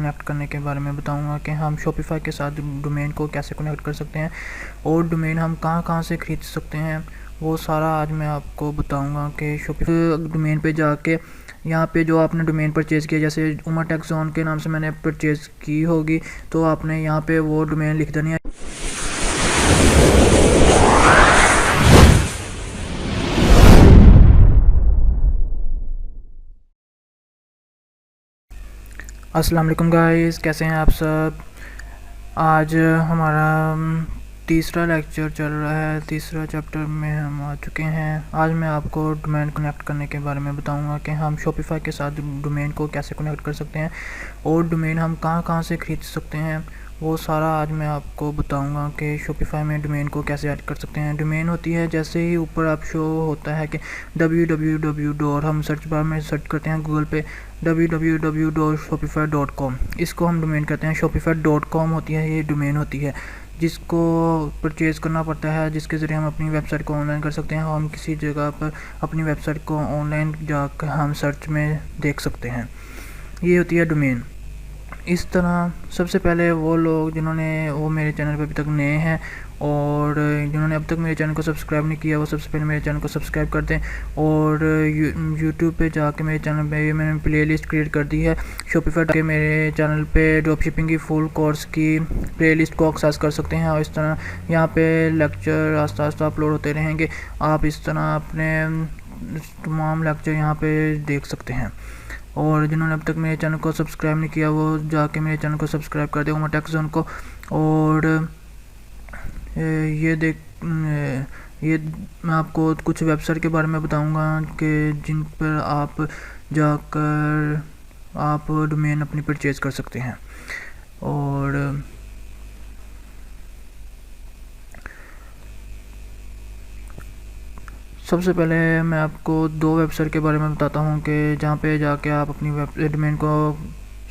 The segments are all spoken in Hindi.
कनेक्ट करने के बारे में बताऊंगा कि हम शॉपिफाई के साथ डोमेन को कैसे कनेक्ट कर सकते हैं और डोमेन हम कहां कहां से खरीद सकते हैं। वो सारा आज मैं आपको बताऊंगा कि शॉपिफाई डोमेन पे जाके यहाँ पे जो आपने डोमेन परचेज़ किया, जैसे उमर टेक जोन के नाम से मैंने परचेज़ की होगी, तो आपने यहाँ पे वो डोमेन लिख देनी है। अस्सलाम वालेकुम गाइस, कैसे हैं आप सब। आज हमारा तीसरा लेक्चर चल रहा है, तीसरा चैप्टर में हम आ चुके हैं। आज मैं आपको डोमेन कनेक्ट करने के बारे में बताऊंगा कि हम शॉपिफाई के साथ डोमेन को कैसे कनेक्ट कर सकते हैं और डोमेन हम कहां कहां से खरीद सकते हैं। वो सारा आज मैं आपको बताऊंगा कि शॉपिफाई में डोमेन को कैसे ऐड कर सकते हैं। डोमेन होती है, जैसे ही ऊपर आप शो होता है कि www. हम सर्च बार में सर्च करते हैं गूगल पे www.shopify.com, इसको हम डोमेन कहते हैं। shopify.com होती है, ये डोमेन होती है जिसको परचेज़ करना पड़ता है, जिसके ज़रिए हम अपनी वेबसाइट को ऑनलाइन कर सकते हैं। हम किसी जगह पर अपनी वेबसाइट को ऑनलाइन जाकर हम सर्च में देख सकते हैं। ये होती है डोमेन। इस तरह सबसे पहले वो लोग जिन्होंने वो मेरे चैनल पर अभी तक नए हैं और जिन्होंने अब तक मेरे चैनल को सब्सक्राइब नहीं किया, वो सबसे पहले मेरे चैनल को सब्सक्राइब कर दें। और यूट्यूब पे जाके मेरे चैनल पे मैंने प्लेलिस्ट क्रिएट कर दी है शॉपिफाई के। मेरे चैनल पे ड्रॉप शिपिंग की फुल कोर्स की प्लेलिस्ट को एक्सेस कर सकते हैं और इस तरह यहाँ पे लेक्चर आस्ता आस्ता अपलोड होते रहेंगे। आप इस तरह अपने तमाम लेक्चर यहाँ पे देख सकते हैं। और जिन्होंने अब तक मेरे चैनल को सब्सक्राइब नहीं किया, वो जाके मेरे चैनल को सब्सक्राइब कर दे, उमर टेक जोन को। और ये मैं आपको कुछ वेबसाइट के बारे में बताऊंगा कि जिन पर आप जाकर आप डोमेन अपनी परचेज़ कर सकते हैं। और सबसे पहले मैं आपको दो वेबसाइट के बारे में बताता हूँ कि जहाँ पे जाके आप अपनी डोमेन को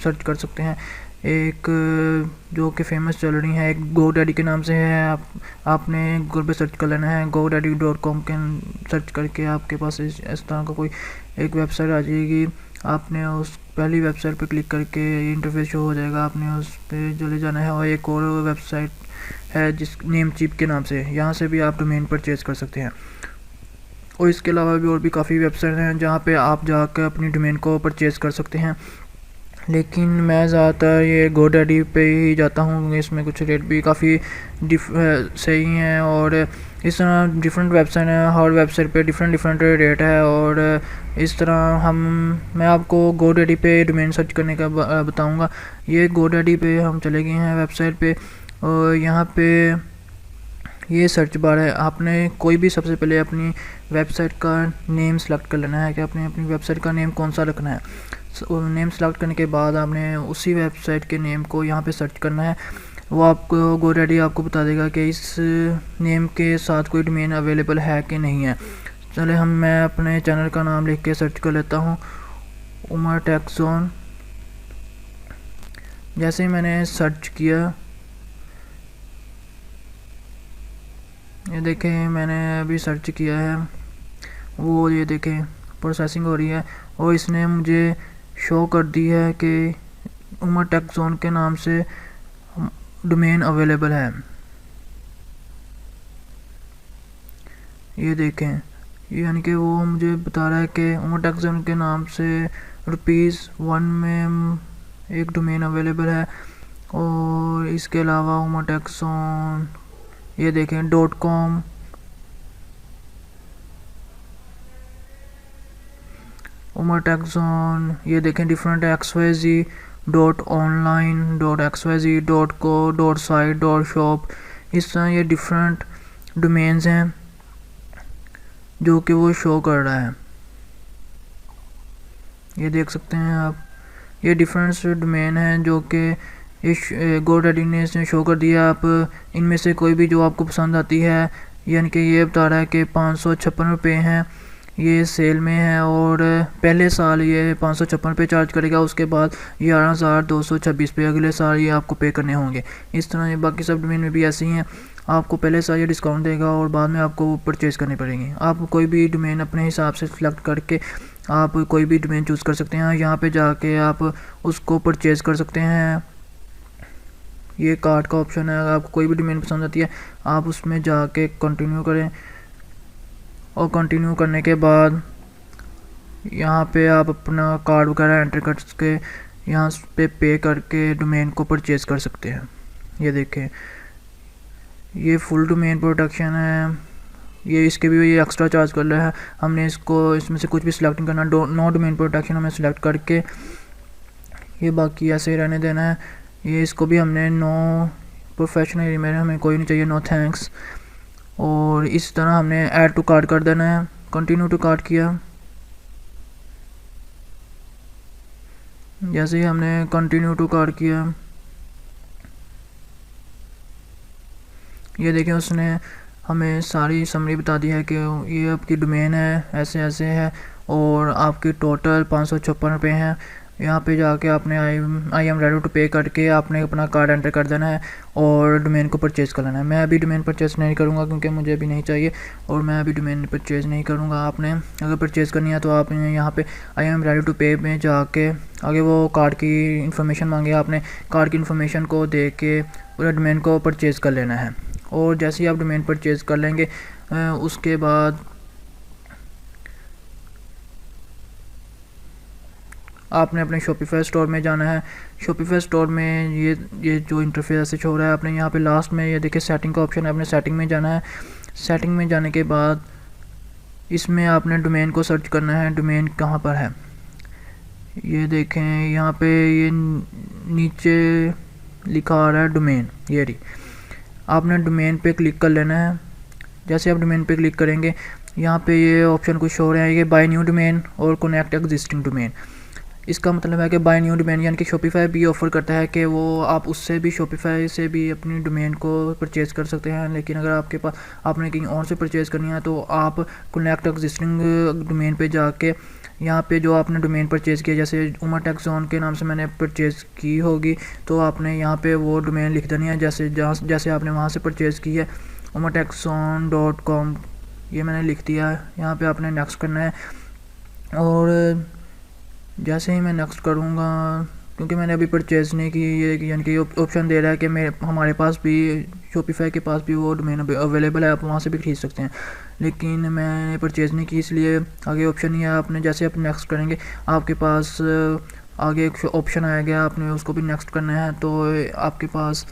सर्च कर सकते हैं। एक जो कि फेमस चल रही है, एक GoDaddy के नाम से है। आपने गूगल पे सर्च कर लेना है godaddy.com के सर्च करके आपके पास इस तरह का कोई एक वेबसाइट आ जाएगी। आपने उस पहली वेबसाइट पर क्लिक करके इंटरफेस शो हो जाएगा, आपने उस पर चले जाना है। और एक और वेबसाइट है जिस नेमचीप के नाम से, यहाँ से भी आप डोमेन परचेज़ कर सकते हैं। और इसके अलावा भी और भी काफ़ी वेबसाइट हैं जहाँ पे आप जाकर अपनी डोमेन को परचेज़ कर सकते हैं। लेकिन मैं ज़्यादातर ये GoDaddy पे ही जाता हूँ। इसमें कुछ रेट भी काफ़ी सही हैं और इस तरह डिफरेंट वेबसाइट हैं, हर वेबसाइट पे डिफरेंट रेट है। और इस तरह मैं आपको GoDaddy पे डोमेन सर्च करने का बताऊँगा। ये GoDaddy पे हम चले गए हैं वेबसाइट पे और यहाँ पे ये सर्च बार है। आपने कोई भी सबसे पहले अपनी वेबसाइट का नेम सेलेक्ट कर लेना है कि आपने अपनी वेबसाइट का नेम कौन सा रखना है। नेम सेलेक्ट करने के बाद आपने उसी वेबसाइट के नेम को यहाँ पे सर्च करना है। वो आपको GoDaddy आपको बता देगा कि इस नेम के साथ कोई डोमेन अवेलेबल है कि नहीं है। चले मैं अपने चैनल का नाम लिख के सर्च कर लेता हूँ, उमर टेक जोन। जैसे ही मैंने सर्च किया, ये देखें मैंने अभी सर्च किया है, वो ये देखें प्रोसेसिंग हो रही है और इसने मुझे शो कर दी है कि उमर टेक जोन के नाम से डोमेन अवेलेबल है। ये देखें, यानी कि वो मुझे बता रहा है कि उमर टेक जोन के नाम से ₹1 में एक डोमेन अवेलेबल है। और इसके अलावा उमर टेक जोन, ये देखें .com, उमर टेक जोन, ये देखें different XYZ .online .xyz .co .site .shop। इस तरह ये डिफरेंट डोमेन्स हैं जो कि वो शो कर रहा है। ये देख सकते हैं आप, ये डिफरेंट डोमेन हैं जो कि इस GoDaddy ने इसने शो कर दिया। आप इनमें से कोई भी जो आपको पसंद आती है, यानी कि ये बता रहा है कि 556 रुपये हैं, ये सेल में है। और पहले साल ये 556 रुपये चार्ज करेगा, उसके बाद 11,226 पे अगले साल ये आपको पे करने होंगे। इस तरह ये बाकी सब डोमेन में भी ऐसे ही हैं, आपको पहले साल ये डिस्काउंट देगा और बाद में आपको परचेज़ करनी पड़ेगी। आप कोई भी डोमेन अपने हिसाब से सिलेक्ट करके आप कोई भी डोमेन चूज़ कर सकते हैं। यहाँ पे जाके आप उसको परचेज़ कर सकते हैं। ये कार्ट का ऑप्शन है। अगर आपको कोई भी डोमेन पसंद आती है आप उसमें जाके कंटिन्यू करें, और कंटिन्यू करने के बाद यहाँ पे आप अपना कार्ड वगैरह एंटर करके यहाँ पे पे करके डोमेन को परचेज़ कर सकते हैं। ये देखें, ये फुल डोमेन प्रोटेक्शन है। ये इसके भी ये एक्स्ट्रा चार्ज कर रहा है। हमने इसको इसमें से कुछ भी सिलेक्ट नहीं करना। नो डोमेन प्रोटेक्शन हमें सिलेक्ट करके ये बाकी ऐसे ही रहने देना है। ये इसको भी हमने नो प्रोफेशनल ईमेल हमें कोई नहीं चाहिए, नो थैंक्स। और इस तरह हमने ऐड टू कार्ट कर देना है। कंटिन्यू टू कार्ट किया। जैसे ही हमने कंटिन्यू टू कार्ट किया, ये देखें उसने हमें सारी समरी बता दी है कि ये आपकी डोमेन है, ऐसे ऐसे है, और आपकी टोटल 556 रुपये हैं। यहाँ पे जाके आपने आई एम रेडी टू पे करके आपने अपना कार्ड एंटर कर देना है और डोमेन को परचेज़ कर लेना है। मैं अभी डोमेन परचेज़ नहीं करूँगा क्योंकि मुझे अभी नहीं चाहिए, और मैं अभी डोमेन परचेज़ नहीं करूँगा। आपने अगर परचेज़ करनी है तो आपने यहाँ पे आई एम रेडी टू पे में जाके आगे वो कार्ड की इन्फॉर्मेशन मांगे, आपने कार्ड की इन्फॉर्मेशन को दे के पूरा डोमेन को परचेज़ कर लेना है। और जैसे ही आप डोमेन परचेज़ कर लेंगे उसके बाद आपने अपने शॉपिफाई स्टोर में जाना है। शॉपिफाई स्टोर में ये जो इंटरफेस ऐसे शो हो रहा है, आपने यहाँ पे लास्ट में ये देखिए सेटिंग का ऑप्शन है, आपने सेटिंग में जाना है। सेटिंग में जाने के बाद इसमें आपने डोमेन को सर्च करना है। डोमेन कहाँ पर है ये देखें, यहाँ पे ये नीचे लिखा आ रहा है डोमेन, ये रही। आपने डोमेन पे क्लिक कर लेना है। जैसे आप डोमेन पे क्लिक करेंगे यहाँ पे ये ऑप्शन कुछ शो हो रहे हैं, ये बाय न्यू डोमेन और कनेक्ट एग्जिस्टिंग डोमेन। इसका मतलब है कि बाय न्यू डोमेन यानी कि शॉपिफाई भी ऑफ़र करता है कि वो आप उससे भी शॉपिफाई से भी अपनी डोमेन को परचेज़ कर सकते हैं। लेकिन अगर आपके पास आपने कहीं और से परचेज़ करनी है तो आप कनेक्ट एग्जिस्टिंग डोमेन पे जाके यहाँ पे जो आपने डोमेन परचेज़ किया, जैसे उमर टेक जोन के नाम से मैंने परचेज़ की होगी, तो आपने यहाँ पे वो डोमेन लिख देनी है जैसे आपने वहाँ से परचेज़ की है, umartechzone.com। ये मैंने लिख दिया है। यहाँ पे आपने नेक्स्ट करना है, और जैसे ही मैं नेक्स्ट करूँगा, क्योंकि मैंने अभी परचेज़ नहीं की, ये यानी कि ऑप्शन दे रहा है कि हमारे पास भी शॉपिफाई के पास भी वो डोमेन अवेलेबल है, आप वहाँ से भी खरीद सकते हैं। लेकिन मैंने परचेज़ नहीं की, इसलिए आगे ऑप्शन नहीं है। आपने जैसे आप नेक्स्ट करेंगे आपके पास आगे एक ऑप्शन आएगा, आपने उसको भी नेक्स्ट करना है, तो आपके पास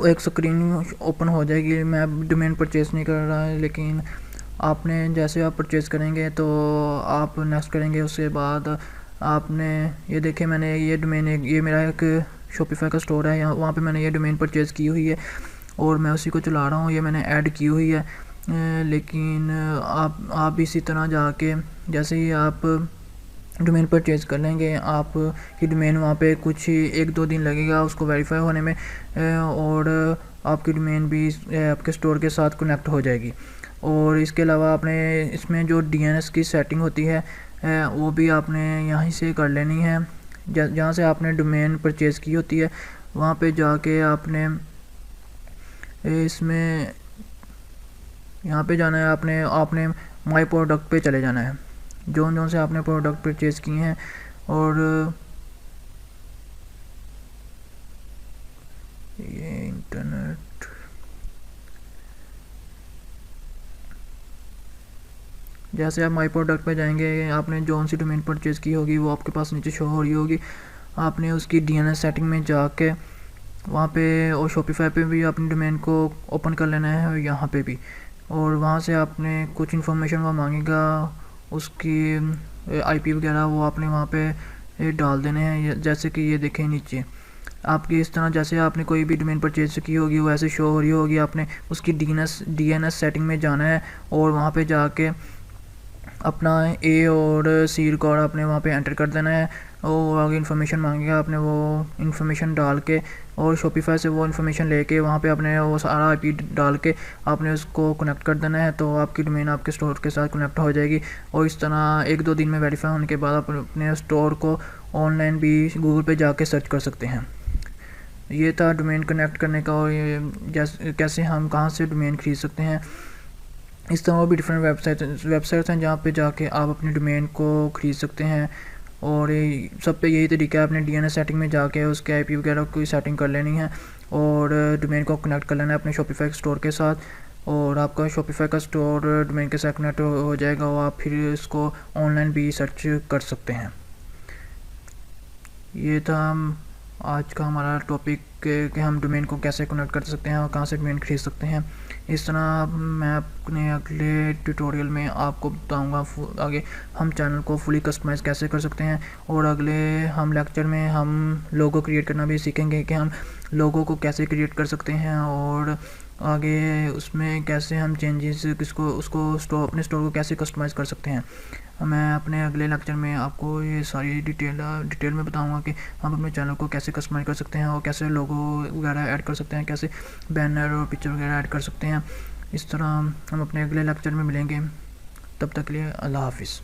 एक स्क्रीन ओपन हो जाएगी। मैं डोमेन परचेज़ नहीं कर रहा है, लेकिन आपने जैसे आप परचेज़ करेंगे तो आप नेक्स्ट करेंगे, उसके बाद आपने ये देखें मैंने ये डोमेन ये मेरा एक शॉपिफाई का स्टोर है, यहाँ वहाँ पे मैंने ये डोमेन परचेज़ की हुई है और मैं उसी को चला रहा हूँ। ये मैंने ऐड की हुई है। लेकिन आप भी इसी तरह जाके जैसे ही आप डोमेन परचेज़ कर लेंगे, आप की डोमेन वहाँ पे कुछ 1-2 दिन लगेगा उसको वेरीफाई होने में, और आपकी डोमेन भी आपके स्टोर के साथ कनेक्ट हो जाएगी। और इसके अलावा आपने इसमें जो DNS की सेटिंग होती है वो भी आपने यहीं से कर लेनी है। जहाँ से आपने डोमेन परचेज़ की होती है वहाँ पे जाके आपने इसमें यहाँ पे जाना है। आपने माई प्रोडक्ट पे चले जाना है, जो से आपने प्रोडक्ट परचेज़ किए हैं। और ये इंटरनेट जैसे आप माई प्रोडक्ट पे जाएंगे, आपने जो सी डोमेन परचेज़ की होगी वो आपके पास नीचे शो हो रही होगी। आपने उसकी DNS सेटिंग में जाके वहाँ पे और शॉपिफाई पे भी अपनी डोमेन को ओपन कर लेना है, और यहाँ पे भी, और वहाँ से आपने कुछ इन्फॉर्मेशन वो मांगेगा, उसकी IP वगैरह वो आपने वहाँ पे डाल देने हैं। जैसे कि ये देखें नीचे आपकी इस तरह जैसे आपने कोई भी डोमेन परचेज़ की होगी वो ऐसे शो हो रही होगी। आपने उसकी DNS सेटिंग में जाना है और वहाँ पे जाके अपना A और C रिकॉर्ड आपने वहाँ पे एंटर कर देना है, और आगे इन्फॉर्मेशन मांगेगा, आपने वो इन्फॉर्मेशन डाल के और शॉपिफाई से वो इन्फॉर्मेशन लेके वहाँ पे आपने वो सारा IP डाल के आपने उसको कनेक्ट कर देना है, तो आपकी डोमेन आपके स्टोर के साथ कनेक्ट हो जाएगी। और इस तरह 1-2 दिन में वेरीफाई होने के बाद आप अपने स्टोर को ऑनलाइन भी गूगल पे जाके सर्च कर सकते हैं। ये था डोमेन कनेक्ट करने का, और ये कैसे हम कहाँ से डोमेन खरीद सकते हैं। इस तरह और भी डिफरेंट वेबसाइट्स हैं जहाँ पे जाके आप अपने डोमेन को ख़रीद सकते हैं। और सब पे यही तरीका है, अपने DNS सेटिंग में जाके उसके IP वगैरह की सेटिंग कर लेनी है और डोमेन को कनेक्ट कर लेना है अपने शॉपिफाई स्टोर के साथ, और आपका शॉपिफाई का स्टोर डोमेन के साथ कनेक्ट हो जाएगा और आप फिर इसको ऑनलाइन भी सर्च कर सकते हैं। ये था आज का हमारा टॉपिक कि हम डोमेन को कैसे कनेक्ट कर सकते हैं और कहाँ से डोमेन खरीद सकते हैं। इस तरह मैं अपने अगले ट्यूटोरियल में आपको बताऊंगा आगे हम चैनल को फुली कस्टमाइज़ कैसे कर सकते हैं, और अगले हम लेक्चर में हम लोगो क्रिएट करना भी सीखेंगे कि हम लोगो को कैसे क्रिएट कर सकते हैं, और आगे उसमें कैसे हम चेंजेस किसको उसको अपने स्टोर को कैसे कस्टमाइज़ कर सकते हैं। मैं अपने अगले लेक्चर में आपको ये सारी डिटेल में बताऊंगा कि हम अपने चैनल को कैसे कस्टमाइज़ कर सकते हैं और कैसे लोगो वगैरह ऐड कर सकते हैं, कैसे बैनर और पिक्चर वगैरह ऐड कर सकते हैं। इस तरह हम अपने अगले लेक्चर में मिलेंगे, तब तक के लिए अल्लाह हाफिज़।